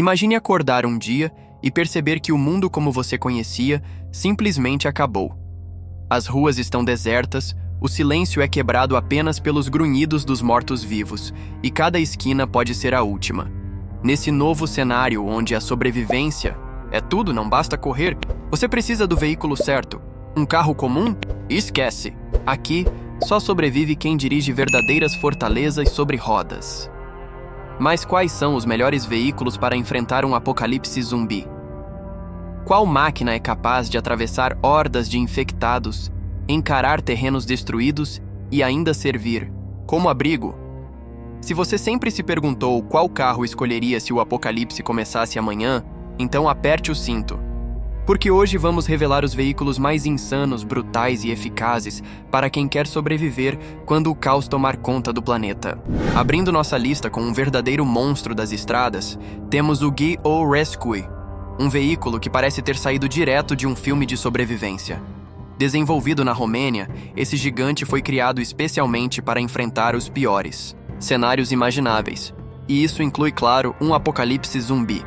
Imagine acordar um dia e perceber que o mundo como você conhecia simplesmente acabou. As ruas estão desertas, o silêncio é quebrado apenas pelos grunhidos dos mortos-vivos, e cada esquina pode ser a última. Nesse novo cenário onde a sobrevivência é tudo, não basta correr, você precisa do veículo certo. Um carro comum? Esquece! Aqui, só sobrevive quem dirige verdadeiras fortalezas sobre rodas. Mas quais são os melhores veículos para enfrentar um apocalipse zumbi? Qual máquina é capaz de atravessar hordas de infectados, encarar terrenos destruídos e ainda servir como abrigo? Se você sempre se perguntou qual carro escolheria se o apocalipse começasse amanhã, então aperte o cinto. Porque hoje vamos revelar os veículos mais insanos, brutais e eficazes para quem quer sobreviver quando o caos tomar conta do planeta. Abrindo nossa lista com um verdadeiro monstro das estradas, temos o Geo Rescue, um veículo que parece ter saído direto de um filme de sobrevivência. Desenvolvido na Romênia, esse gigante foi criado especialmente para enfrentar os piores cenários imagináveis, e isso inclui, claro, um apocalipse zumbi.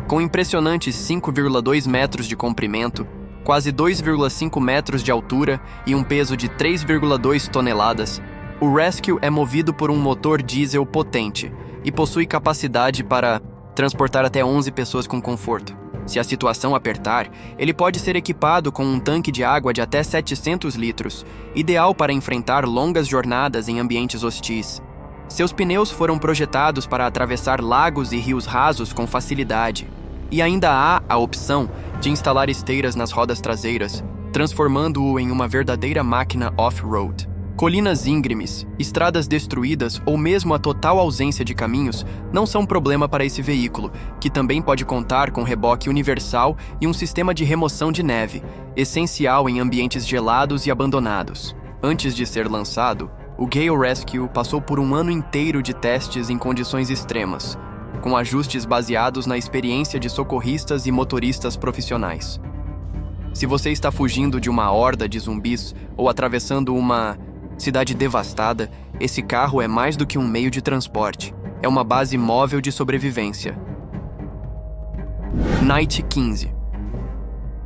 Com impressionantes 5,2 metros de comprimento, quase 2,5 metros de altura e um peso de 3,2 toneladas, o Rescue é movido por um motor diesel potente e possui capacidade para transportar até 11 pessoas com conforto. Se a situação apertar, ele pode ser equipado com um tanque de água de até 700 litros, ideal para enfrentar longas jornadas em ambientes hostis. Seus pneus foram projetados para atravessar lagos e rios rasos com facilidade. E ainda há a opção de instalar esteiras nas rodas traseiras, transformando-o em uma verdadeira máquina off-road. Colinas íngremes, estradas destruídas ou mesmo a total ausência de caminhos não são problema para esse veículo, que também pode contar com reboque universal e um sistema de remoção de neve, essencial em ambientes gelados e abandonados. Antes de ser lançado, o Geo Rescue passou por um ano inteiro de testes em condições extremas, com ajustes baseados na experiência de socorristas e motoristas profissionais. Se você está fugindo de uma horda de zumbis ou atravessando uma cidade devastada, esse carro é mais do que um meio de transporte. É uma base móvel de sobrevivência. Knight 15.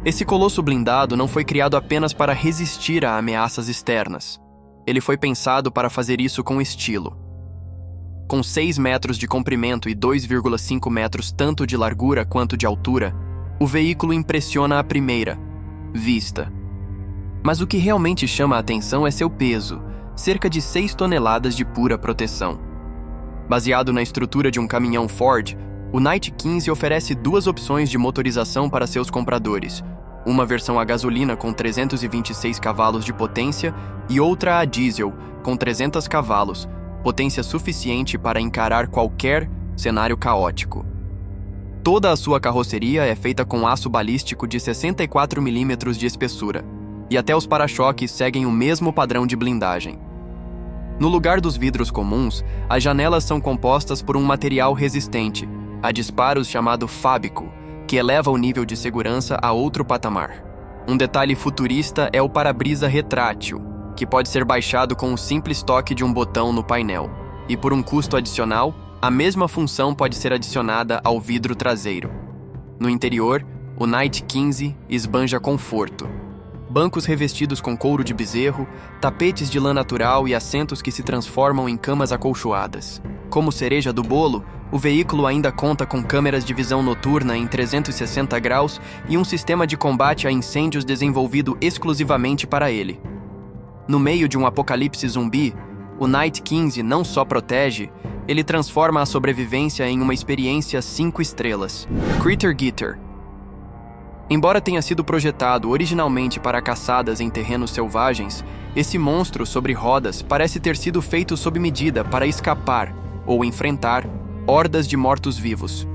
Esse colosso blindado não foi criado apenas para resistir a ameaças externas. Ele foi pensado para fazer isso com estilo. Com 6 metros de comprimento e 2,5 metros tanto de largura quanto de altura, o veículo impressiona à primeira vista. Mas o que realmente chama a atenção é seu peso, cerca de 6 toneladas de pura proteção. Baseado na estrutura de um caminhão Ford, o Knight 15 oferece 2 opções de motorização para seus compradores, uma versão a gasolina com 326 cavalos de potência e outra a diesel com 300 cavalos, potência suficiente para encarar qualquer cenário caótico. Toda a sua carroceria é feita com aço balístico de 64 mm de espessura, e até os para-choques seguem o mesmo padrão de blindagem. No lugar dos vidros comuns, as janelas são compostas por um material resistente, a disparos chamado Fábico, que eleva o nível de segurança a outro patamar. Um detalhe futurista é o para-brisa retrátil, que pode ser baixado com o simples toque de um botão no painel, e por um custo adicional, a mesma função pode ser adicionada ao vidro traseiro. No interior, o Knight 15 esbanja conforto. Bancos revestidos com couro de bezerro, tapetes de lã natural e assentos que se transformam em camas acolchoadas. Como cereja do bolo, o veículo ainda conta com câmeras de visão noturna em 360 graus e um sistema de combate a incêndios desenvolvido exclusivamente para ele. No meio de um apocalipse zumbi, o Knight 15 não só protege, ele transforma a sobrevivência em uma experiência 5 estrelas. Critter Getter. Embora tenha sido projetado originalmente para caçadas em terrenos selvagens, esse monstro sobre rodas parece ter sido feito sob medida para escapar ou enfrentar hordas de mortos-vivos.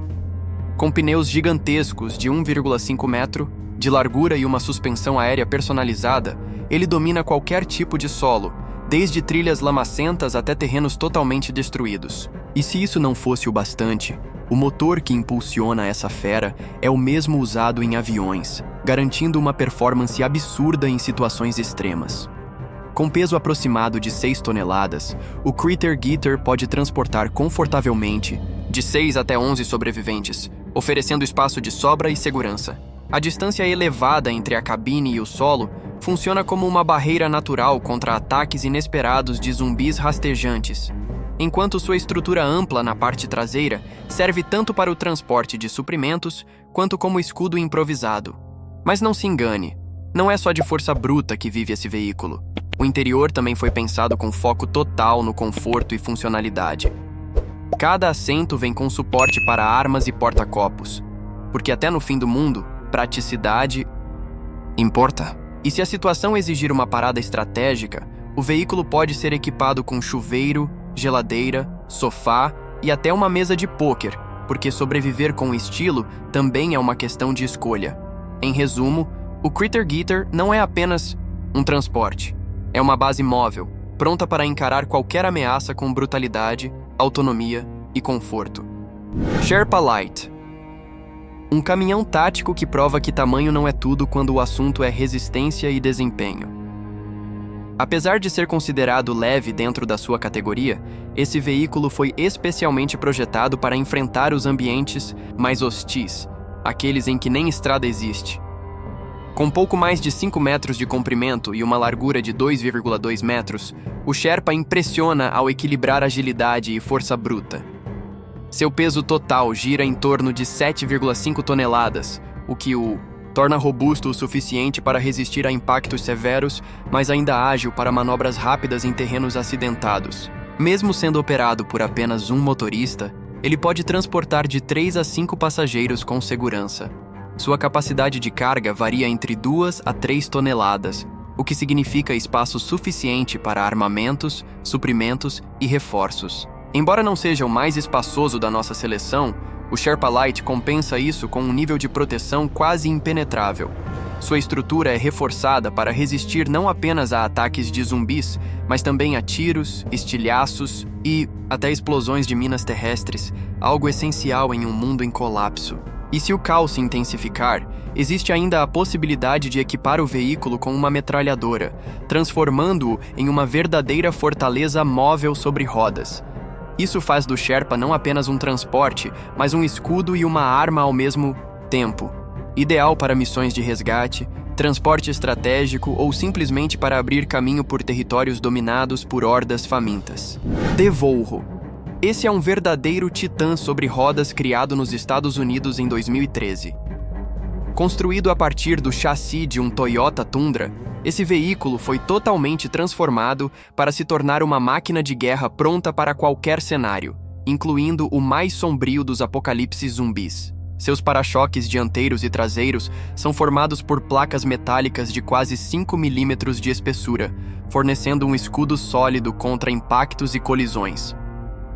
Com pneus gigantescos de 1,5 metro de largura e uma suspensão aérea personalizada, ele domina qualquer tipo de solo, desde trilhas lamacentas até terrenos totalmente destruídos. E se isso não fosse o bastante, o motor que impulsiona essa fera é o mesmo usado em aviões, garantindo uma performance absurda em situações extremas. Com peso aproximado de 6 toneladas, o Critter Getter pode transportar confortavelmente de 6 até 11 sobreviventes, oferecendo espaço de sobra e segurança. A distância elevada entre a cabine e o solo funciona como uma barreira natural contra ataques inesperados de zumbis rastejantes, enquanto sua estrutura ampla na parte traseira serve tanto para o transporte de suprimentos quanto como escudo improvisado. Mas não se engane, não é só de força bruta que vive esse veículo. O interior também foi pensado com foco total no conforto e funcionalidade. Cada assento vem com suporte para armas e porta-copos, porque até no fim do mundo, praticidade importa. E se a situação exigir uma parada estratégica, o veículo pode ser equipado com chuveiro, geladeira, sofá e até uma mesa de pôquer, porque sobreviver com estilo também é uma questão de escolha. Em resumo, o Critter Getter não é apenas um transporte. É uma base móvel, pronta para encarar qualquer ameaça com brutalidade, autonomia e conforto. Sherpa Light. Um caminhão tático que prova que tamanho não é tudo quando o assunto é resistência e desempenho. Apesar de ser considerado leve dentro da sua categoria, esse veículo foi especialmente projetado para enfrentar os ambientes mais hostis, aqueles em que nem estrada existe. Com pouco mais de 5 metros de comprimento e uma largura de 2,2 metros, o Sherpa impressiona ao equilibrar agilidade e força bruta. Seu peso total gira em torno de 7,5 toneladas, o que o torna robusto o suficiente para resistir a impactos severos, mas ainda ágil para manobras rápidas em terrenos acidentados. Mesmo sendo operado por apenas um motorista, ele pode transportar de 3 a 5 passageiros com segurança. Sua capacidade de carga varia entre 2 a 3 toneladas, o que significa espaço suficiente para armamentos, suprimentos e reforços. Embora não seja o mais espaçoso da nossa seleção, o Sherpa Light compensa isso com um nível de proteção quase impenetrável. Sua estrutura é reforçada para resistir não apenas a ataques de zumbis, mas também a tiros, estilhaços e até explosões de minas terrestres, algo essencial em um mundo em colapso. E se o caos se intensificar, existe ainda a possibilidade de equipar o veículo com uma metralhadora, transformando-o em uma verdadeira fortaleza móvel sobre rodas. Isso faz do Sherpa não apenas um transporte, mas um escudo e uma arma ao mesmo tempo. Ideal para missões de resgate, transporte estratégico ou simplesmente para abrir caminho por territórios dominados por hordas famintas. Devolro. Esse é um verdadeiro titã sobre rodas criado nos Estados Unidos em 2013. Construído a partir do chassi de um Toyota Tundra, esse veículo foi totalmente transformado para se tornar uma máquina de guerra pronta para qualquer cenário, incluindo o mais sombrio dos apocalipses zumbis. Seus para-choques dianteiros e traseiros são formados por placas metálicas de quase 5 milímetros de espessura, fornecendo um escudo sólido contra impactos e colisões.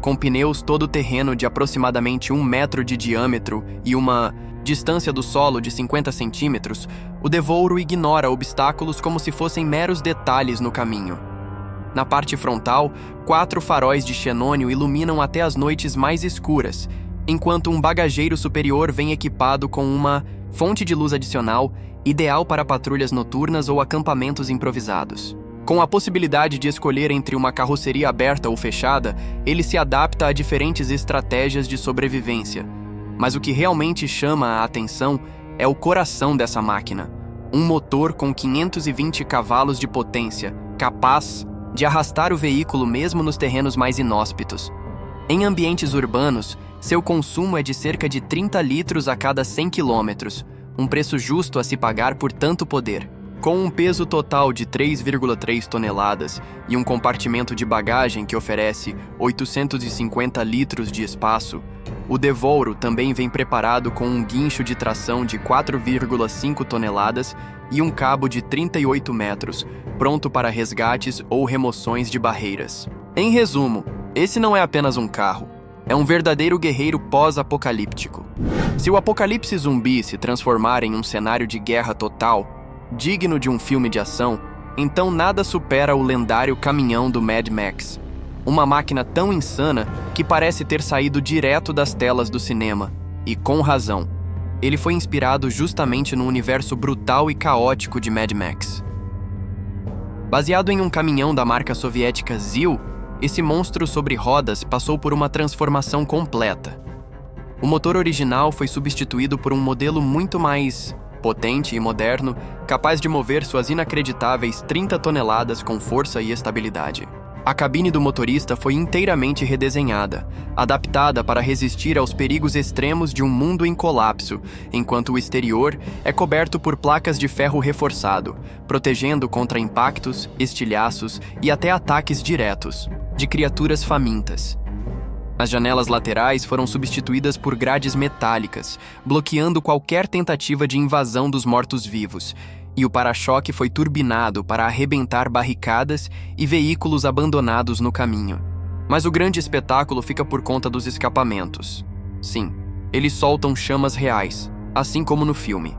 Com pneus todo-terreno de aproximadamente 1 metro de diâmetro e uma distância do solo de 50 centímetros, o Devolro ignora obstáculos como se fossem meros detalhes no caminho. Na parte frontal, 4 faróis de xenônio iluminam até as noites mais escuras, enquanto um bagageiro superior vem equipado com uma fonte de luz adicional, ideal para patrulhas noturnas ou acampamentos improvisados. Com a possibilidade de escolher entre uma carroceria aberta ou fechada, ele se adapta a diferentes estratégias de sobrevivência. Mas o que realmente chama a atenção é o coração dessa máquina. Um motor com 520 cavalos de potência, capaz de arrastar o veículo mesmo nos terrenos mais inóspitos. Em ambientes urbanos, seu consumo é de cerca de 30 litros a cada 100 quilômetros, um preço justo a se pagar por tanto poder. Com um peso total de 3,3 toneladas e um compartimento de bagagem que oferece 850 litros de espaço, o Devolro também vem preparado com um guincho de tração de 4,5 toneladas e um cabo de 38 metros, pronto para resgates ou remoções de barreiras. Em resumo, esse não é apenas um carro, é um verdadeiro guerreiro pós-apocalíptico. Se o apocalipse zumbi se transformar em um cenário de guerra total, digno de um filme de ação, então nada supera o lendário caminhão do Mad Max. Uma máquina tão insana que parece ter saído direto das telas do cinema, e com razão. Ele foi inspirado justamente no universo brutal e caótico de Mad Max. Baseado em um caminhão da marca soviética ZIL, esse monstro sobre rodas passou por uma transformação completa. O motor original foi substituído por um modelo muito mais potente e moderno, capaz de mover suas inacreditáveis 30 toneladas com força e estabilidade. A cabine do motorista foi inteiramente redesenhada, adaptada para resistir aos perigos extremos de um mundo em colapso, enquanto o exterior é coberto por placas de ferro reforçado, protegendo contra impactos, estilhaços e até ataques diretos de criaturas famintas. As janelas laterais foram substituídas por grades metálicas, bloqueando qualquer tentativa de invasão dos mortos-vivos, e o para-choque foi turbinado para arrebentar barricadas e veículos abandonados no caminho. Mas o grande espetáculo fica por conta dos escapamentos. Sim, eles soltam chamas reais, assim como no filme.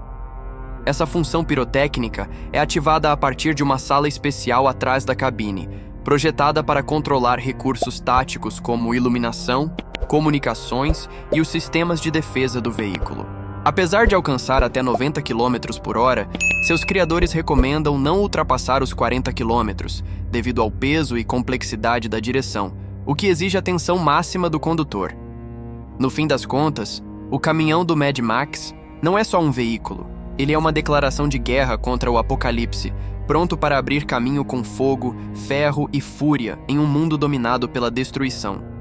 Essa função pirotécnica é ativada a partir de uma sala especial atrás da cabine, projetada para controlar recursos táticos como iluminação, comunicações e os sistemas de defesa do veículo. Apesar de alcançar até 90 km por hora, seus criadores recomendam não ultrapassar os 40 km, devido ao peso e complexidade da direção, o que exige atenção máxima do condutor. No fim das contas, o caminhão do Mad Max não é só um veículo, ele é uma declaração de guerra contra o apocalipse, pronto para abrir caminho com fogo, ferro e fúria em um mundo dominado pela destruição.